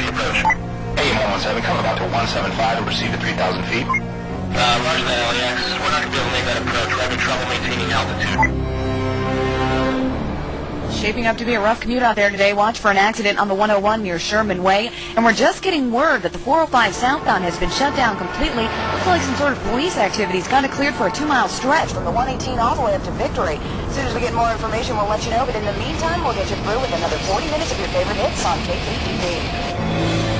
emergency approach. AM-117, coming about to 175 and proceed to 3,000 feet. Roger that, LAX. We're not going to be able to make that approach. We're having trouble maintaining altitude. Shaping up to be a rough commute out there today. Watch for an accident on the 101 near Sherman Way. And we're just getting word that the 405 southbound has been shut down completely. Looks like some sort of police activity's kind of cleared for a 2-mile stretch from the 118 all the way up to Victory. As soon as we get more information, we'll let you know. But in the meantime, we'll get you through with another 40 minutes of your favorite hits on KPTV.